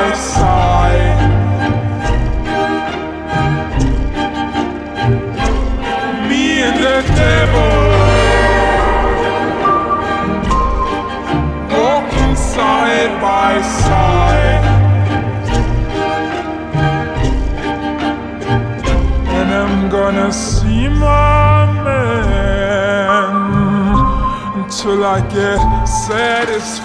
by side. Me and the devil walking side by side. And I'm gonna see my man till I get satisfied.